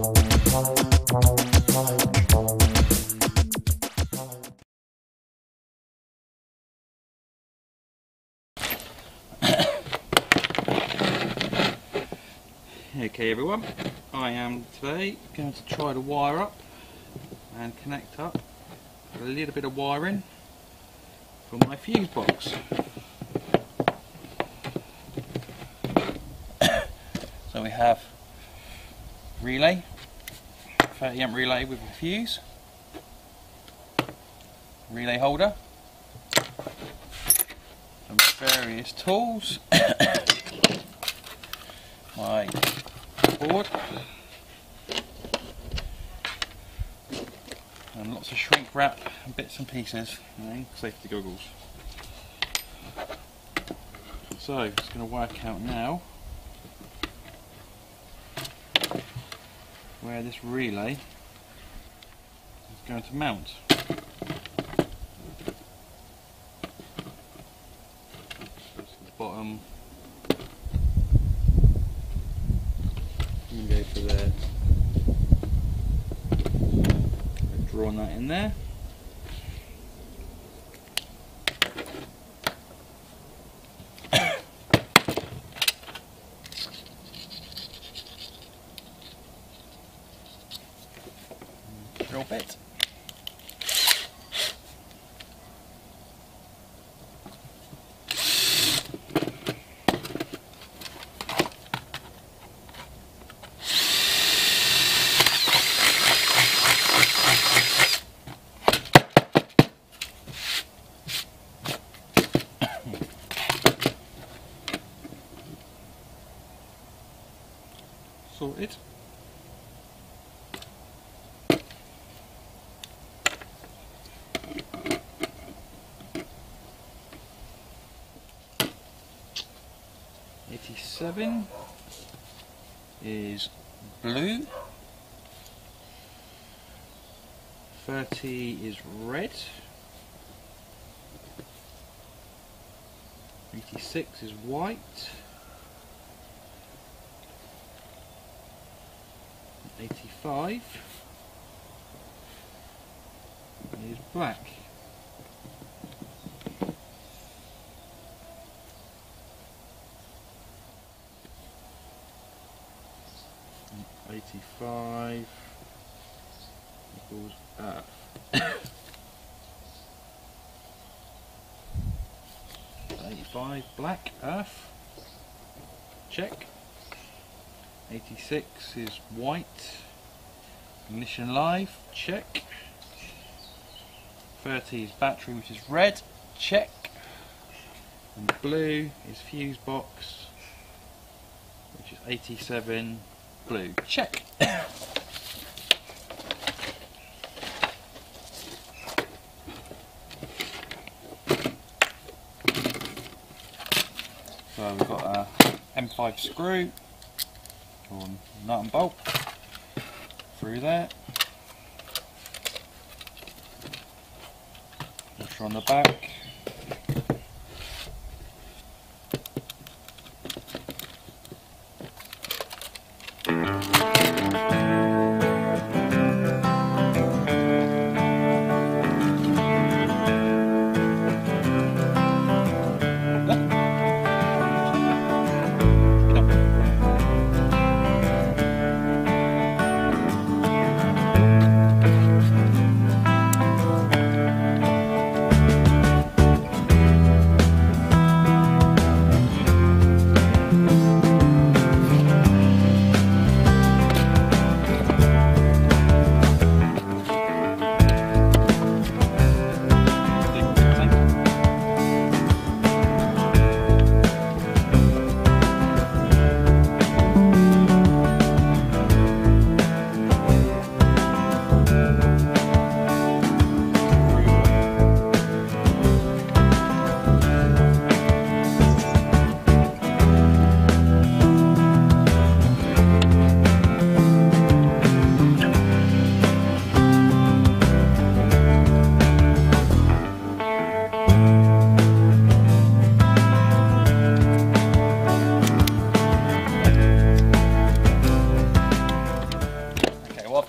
Okay everyone, I am today going to try to wire up and connect up a little bit of wiring for my fuse box. So we have relay, 30 amp relay with a fuse, relay holder, some various tools, my board, and lots of shrink wrap and bits and pieces, and safety goggles. So it's going to work out now where this relay is going to mount. So it's the bottom. I'm going to go for there. Drawing that in there. Drill bit. Sorted. '87 is blue, 30 is red, 86 is white, 85 is black. And 85 equals earth. 85 black, earth, check. 86 is white, ignition live, check. 30 is battery, which is red, check. And blue is fuse box, which is 87 blue, check. So we've got a M5 screw or nut and bolt through there. Washer on the back.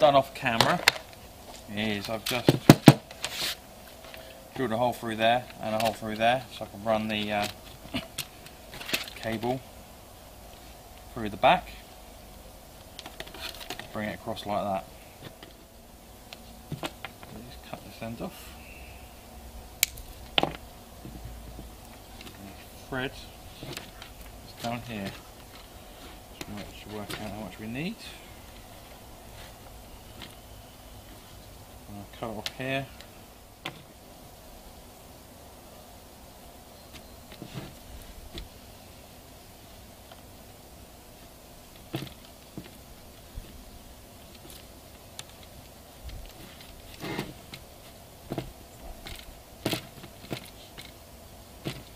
done off camera is I've just drilled a hole through there and a hole through there, so I can run the cable through the back, bring it across like that. Just cut this end off. Thread is down here. Should work out how much we need. I'll cut it off here.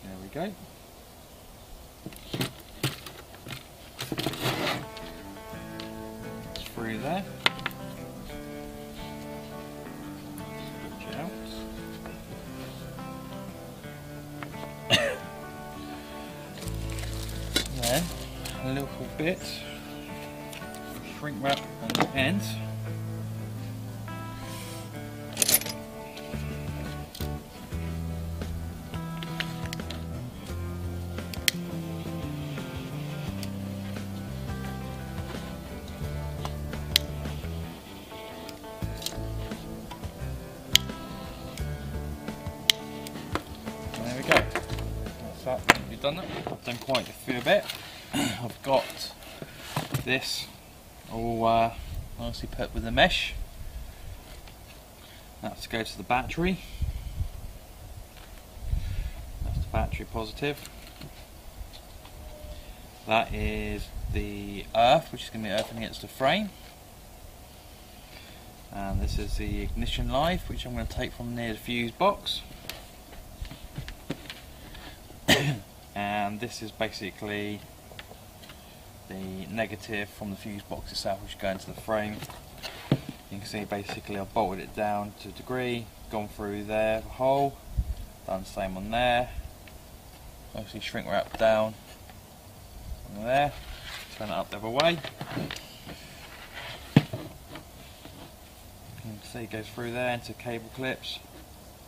There we go. It's through there. Then a little bit shrink wrap on the end. There we go. That's that. We've done that. I've done quite a fair bit. I've got this all nicely put with the mesh. That's to go to the battery. That's the battery positive. That is the earth, which is going to be earthing against the frame. And this is the ignition live, which I'm going to take from near the fuse box. And this is basically the negative from the fuse box itself, which is going to the frame. You can see basically I've bolted it down to a degree, gone through there, the hole, done the same on there, obviously shrink wrap down on there, turn it up the other way. You can see it goes through there into cable clips,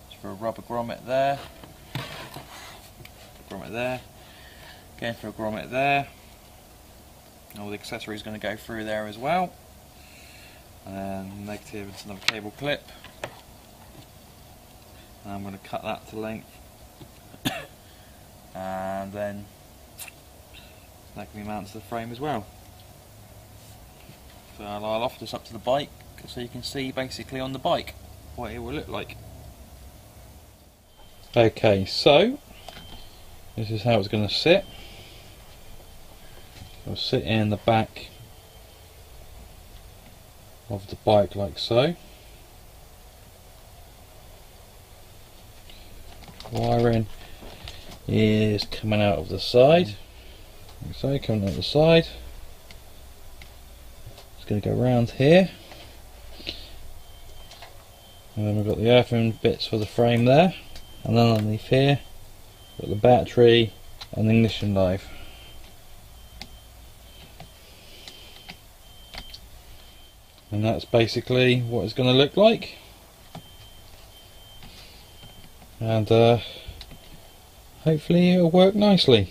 just for a rubber grommet there, grommet there, going for a grommet there. All the accessories going to go through there as well, and negative into another cable clip, and I'm going to cut that to length and then that can be mounted to the frame as well. So I'll offer this up to the bike so you can see basically on the bike what it will look like. Okay, so this is how it's going to sit. It'll sit in the back of the bike like so. Wiring is coming out of the side, like so, coming out the side. It's going to go around here, and then we've got the earthing bits for the frame there, and then underneath here we've got the battery and the ignition live. And that's basically what it's going to look like. And hopefully it'll work nicely.